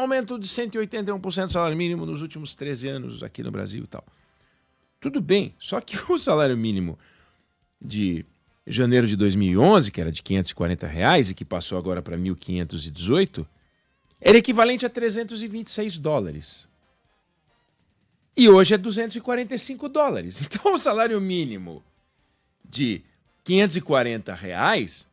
aumento de 181% do salário mínimo nos últimos 13 anos aqui no Brasil e tal. Tudo bem, só que o salário mínimo de janeiro de 2011, que era de R$540 e que passou agora para 1.518, era equivalente a $326. E hoje é $245. Então o salário mínimo de R$540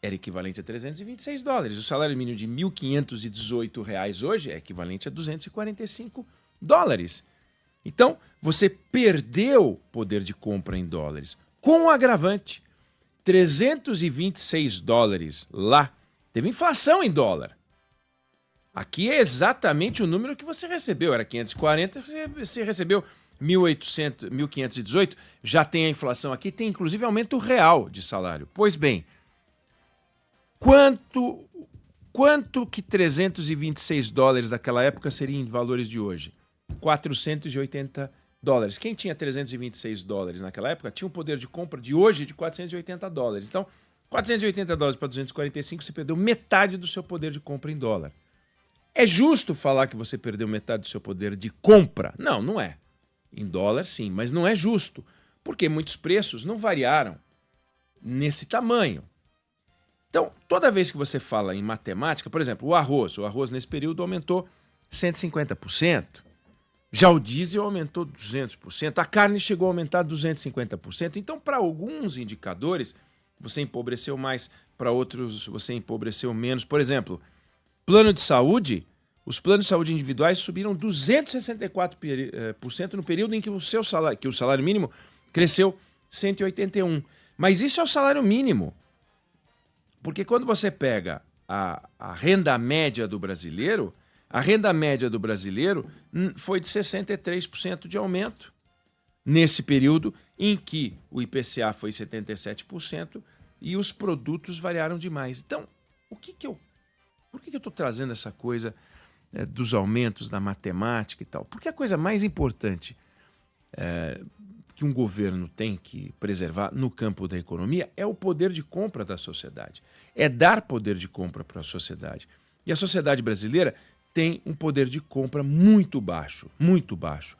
era equivalente a $326. O salário mínimo de R$1.518 hoje é equivalente a $245. Então, você perdeu poder de compra em dólares. Com o agravante, $326 lá. Teve inflação em dólar. Aqui é exatamente o número que você recebeu. Era 540, você recebeu 1.518. Já tem a inflação aqui, tem inclusive aumento real de salário. Pois bem, quanto que $326 daquela época seria em valores de hoje? $480. Quem tinha $326 naquela época tinha um poder de compra de hoje de $480. Então, $480 para 245, você perdeu metade do seu poder de compra em dólar. É justo falar que você perdeu metade do seu poder de compra? Não, não é. Em dólar, sim, mas não é justo, porque muitos preços não variaram nesse tamanho. Então, toda vez que você fala em matemática, por exemplo, o arroz nesse período aumentou 150%. Já o diesel aumentou 200%, a carne chegou a aumentar 250%. Então, para alguns indicadores, você empobreceu mais, para outros você empobreceu menos. Por exemplo, plano de saúde, os planos de saúde individuais subiram 264% no período em que o salário mínimo cresceu 181%. Mas isso é o salário mínimo. Porque quando você pega a renda média do brasileiro, a renda média do brasileiro foi de 63% de aumento nesse período em que o IPCA foi 77% e os produtos variaram demais. Então, por que eu estou trazendo essa coisa dos aumentos da matemática e tal? Porque a coisa mais importante que um governo tem que preservar no campo da economia é o poder de compra da sociedade. É dar poder de compra para a sociedade. E a sociedade brasileira tem um poder de compra muito baixo, muito baixo.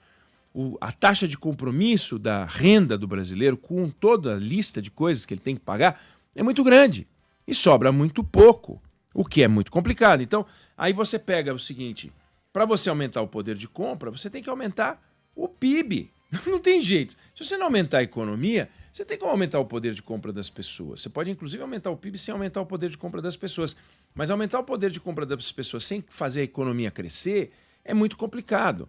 A taxa de compromisso da renda do brasileiro, com toda a lista de coisas que ele tem que pagar, é muito grande. E sobra muito pouco, o que é muito complicado. Então, aí você pega o seguinte, para você aumentar o poder de compra, você tem que aumentar o PIB. Não tem jeito. Se você não aumentar a economia, você tem que aumentar o poder de compra das pessoas. Você pode, inclusive, aumentar o PIB sem aumentar o poder de compra das pessoas. Mas aumentar o poder de compra das pessoas sem fazer a economia crescer é muito complicado.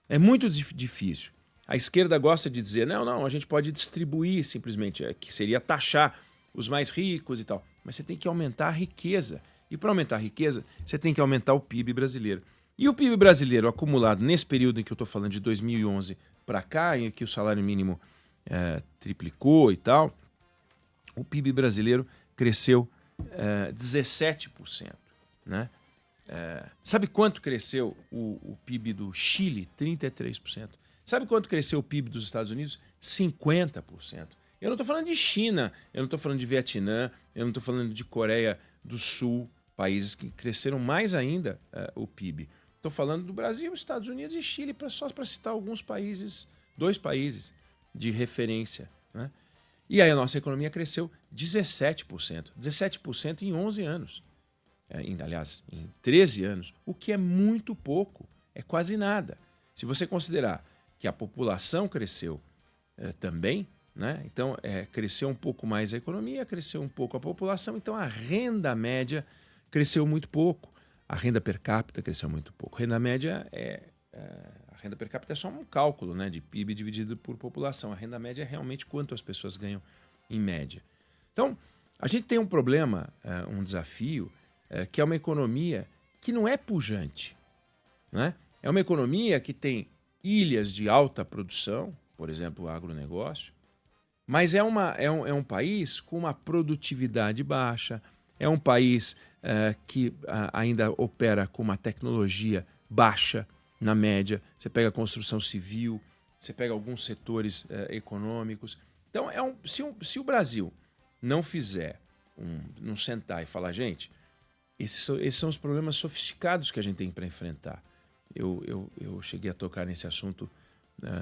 É muito difícil. A esquerda gosta de dizer, não, a gente pode distribuir simplesmente, que seria taxar os mais ricos e tal. Mas você tem que aumentar a riqueza. E para aumentar a riqueza, você tem que aumentar o PIB brasileiro. E o PIB brasileiro acumulado nesse período em que eu estou falando de 2011 para cá, em que o salário mínimo triplicou e tal, o PIB brasileiro cresceu 17%. Né? Sabe quanto cresceu o PIB do Chile? 33%. Sabe quanto cresceu o PIB dos Estados Unidos? 50%. Eu não estou falando de China, eu não estou falando de Vietnã, eu não estou falando de Coreia do Sul, países que cresceram mais ainda o PIB. Estou falando do Brasil, Estados Unidos e Chile, só para citar alguns países, 2 países de referência. Né? E aí a nossa economia cresceu 17%. 17% em 11 anos. Aliás, em 13 anos, o que é muito pouco, é quase nada. Se você considerar que a população cresceu também, né? Então cresceu um pouco mais a economia, cresceu um pouco a população, então a renda média cresceu muito pouco. A renda per capita cresceu muito pouco. Renda média a renda per capita é só um cálculo, né, de PIB dividido por população. A renda média é realmente quanto as pessoas ganham em média. Então, a gente tem um problema, um desafio, que é uma economia que não é pujante. Né? É uma economia que tem ilhas de alta produção, por exemplo, o agronegócio, mas é um país com uma produtividade baixa, é um país que ainda opera com uma tecnologia baixa na média. Você pega a construção civil, você pega alguns setores econômicos. Então, se o Brasil não fizer, não sentar e falar, gente, Esses são os problemas sofisticados que a gente tem para enfrentar. Eu cheguei a tocar nesse assunto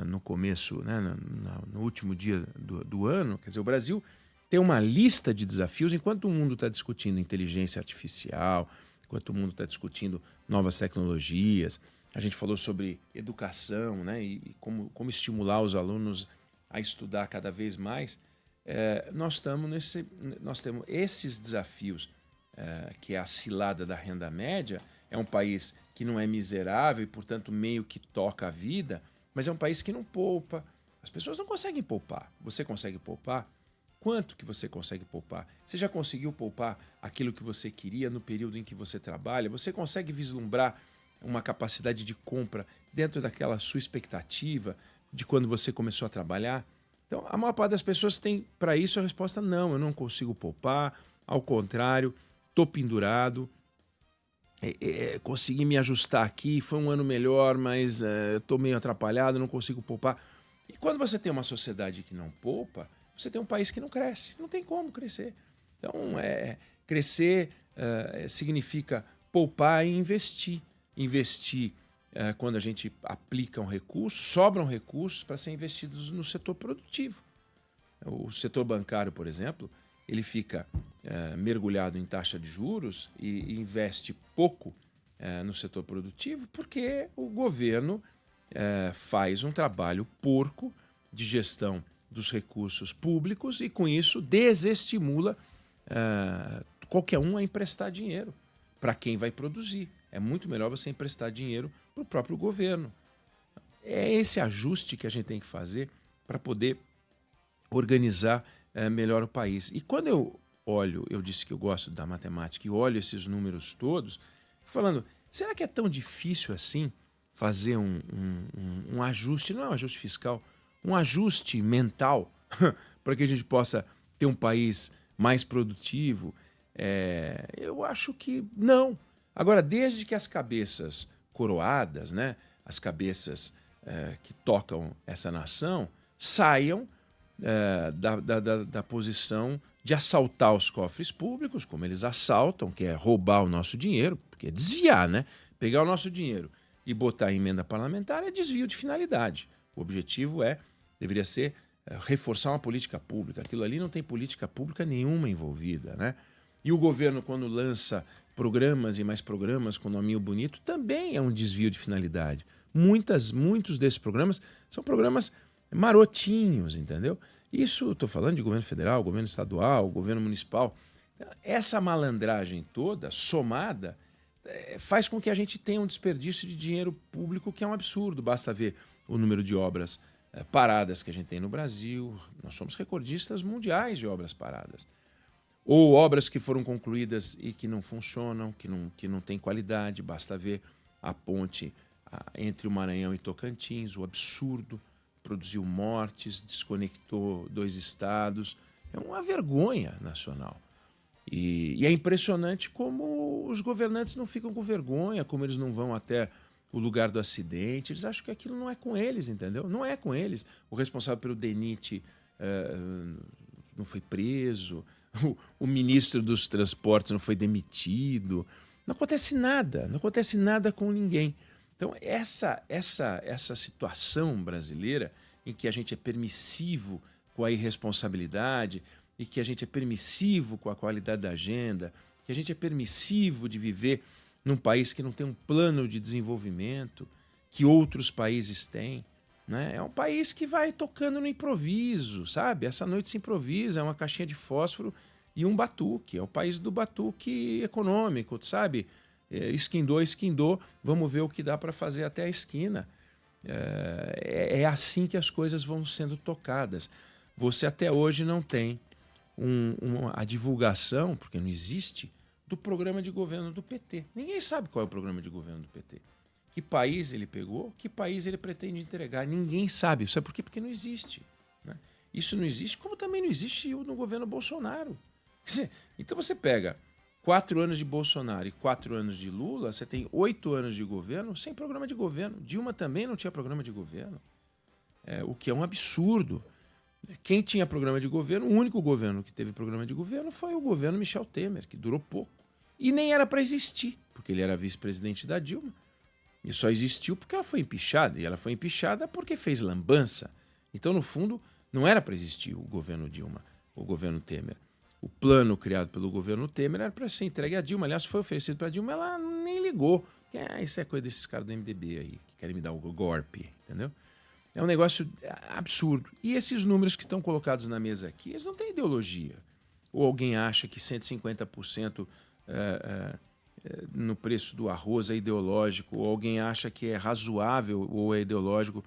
no começo, né, no último dia do ano. Quer dizer, o Brasil tem uma lista de desafios enquanto o mundo está discutindo inteligência artificial, enquanto o mundo está discutindo novas tecnologias. A gente falou sobre educação, né, e como estimular os alunos a estudar cada vez mais. Nós temos esses desafios, que é a cilada da renda média. É um país que não é miserável e, portanto, meio que toca a vida, mas é um país que não poupa. As pessoas não conseguem poupar. Você consegue poupar? Quanto que você consegue poupar? Você já conseguiu poupar aquilo que você queria no período em que você trabalha? Você consegue vislumbrar uma capacidade de compra dentro daquela sua expectativa de quando você começou a trabalhar? Então, a maior parte das pessoas tem para isso a resposta: não, eu não consigo poupar, ao contrário, estou pendurado, consegui me ajustar aqui, foi um ano melhor, mas estou meio atrapalhado, não consigo poupar. E quando você tem uma sociedade que não poupa, você tem um país que não cresce, não tem como crescer. Então, crescer significa poupar e investir. Investir quando a gente aplica um recurso, sobram recursos para serem investidos no setor produtivo. O setor bancário, por exemplo, ele fica mergulhado em taxa de juros e investe pouco no setor produtivo porque o governo faz um trabalho porco de gestão dos recursos públicos e, com isso, desestimula qualquer um a emprestar dinheiro para quem vai produzir. É muito melhor você emprestar dinheiro para o próprio governo. É esse ajuste que a gente tem que fazer para poder organizar melhor o país. E quando eu olho, eu disse que eu gosto da matemática, e olho esses números todos, falando, será que é tão difícil assim fazer um ajuste, não é um ajuste fiscal, um ajuste mental para que a gente possa ter um país mais produtivo? Eu acho que não. Agora, desde que as cabeças coroadas, né, as cabeças que tocam essa nação, saiam da posição de assaltar os cofres públicos, como eles assaltam, que é roubar o nosso dinheiro, porque é desviar, né? Pegar o nosso dinheiro e botar em emenda parlamentar é desvio de finalidade. O objetivo deveria ser reforçar uma política pública. Aquilo ali não tem política pública nenhuma envolvida, né? E o governo, quando lança programas e mais programas com nominho bonito, também é um desvio de finalidade. Muitos desses programas são programas marotinhos, entendeu? Isso, estou falando de governo federal, governo estadual, governo municipal. Essa malandragem toda, somada, faz com que a gente tenha um desperdício de dinheiro público que é um absurdo. Basta ver o número de obras paradas que a gente tem no Brasil. Nós somos recordistas mundiais de obras paradas. Ou obras que foram concluídas e que não funcionam, que não têm qualidade. Basta ver a ponte entre o Maranhão e Tocantins, o absurdo. Produziu mortes, desconectou 2 estados. É uma vergonha nacional. E é impressionante como os governantes não ficam com vergonha, como eles não vão até o lugar do acidente. Eles acham que aquilo não é com eles, entendeu? Não é com eles. O responsável pelo DENIT não foi preso, o ministro dos transportes não foi demitido. Não acontece nada com ninguém. Então, essa situação brasileira em que a gente é permissivo com a irresponsabilidade e que a gente é permissivo com a qualidade da agenda, que a gente é permissivo de viver num país que não tem um plano de desenvolvimento que outros países têm, né? É um país que vai tocando no improviso, sabe? Essa noite se improvisa, é uma caixinha de fósforo e um batuque. É o país do batuque econômico, sabe? Esquindou, vamos ver o que dá para fazer até a esquina. É assim que as coisas vão sendo tocadas. Você até hoje não tem a divulgação, porque não existe, do programa de governo do PT. Ninguém sabe qual é o programa de governo do PT. Que país ele pegou, que país ele pretende entregar. Ninguém sabe. Sabe por quê? Porque não existe, né? Isso não existe, como também não existe no governo Bolsonaro. Quer dizer, então você pega 4 anos de Bolsonaro e 4 anos de Lula, você tem 8 anos de governo sem programa de governo. Dilma também não tinha programa de governo, o que é um absurdo. Quem tinha programa de governo, o único governo que teve programa de governo foi o governo Michel Temer, que durou pouco. E nem era para existir, porque ele era vice-presidente da Dilma. E só existiu porque ela foi empichada. E ela foi empichada porque fez lambança. Então, no fundo, não era para existir o governo Dilma, o governo Temer. O plano criado pelo governo Temer era para ser entregue à Dilma. Aliás, foi oferecido para a Dilma, ela nem ligou. Isso é coisa desses caras do MDB aí, que querem me dar o golpe, entendeu? É um negócio absurdo. E esses números que estão colocados na mesa aqui, eles não têm ideologia. Ou alguém acha que 150% no preço do arroz é ideológico, ou alguém acha que é razoável ou é ideológico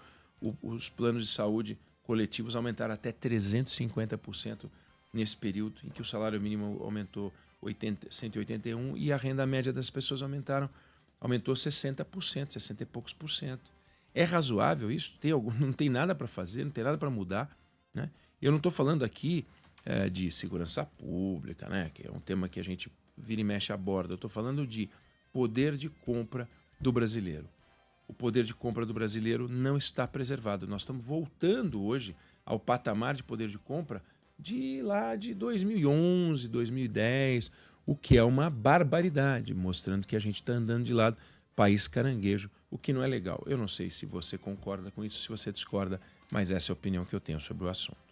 os planos de saúde coletivos aumentaram até 350% nesse período em que o salário mínimo aumentou 181 e a renda média das pessoas aumentou 60%, 60 e poucos por cento. É razoável isso? Não tem nada para fazer, não tem nada para mudar, né? Eu não estou falando aqui de segurança pública, né? Que é um tema que a gente vira e mexe aborda. Eu estou falando de poder de compra do brasileiro. O poder de compra do brasileiro não está preservado. Nós estamos voltando hoje ao patamar de poder de compra de lá de 2011, 2010, o que é uma barbaridade, mostrando que a gente está andando de lado, país caranguejo, o que não é legal. Eu não sei se você concorda com isso, se você discorda, mas essa é a opinião que eu tenho sobre o assunto.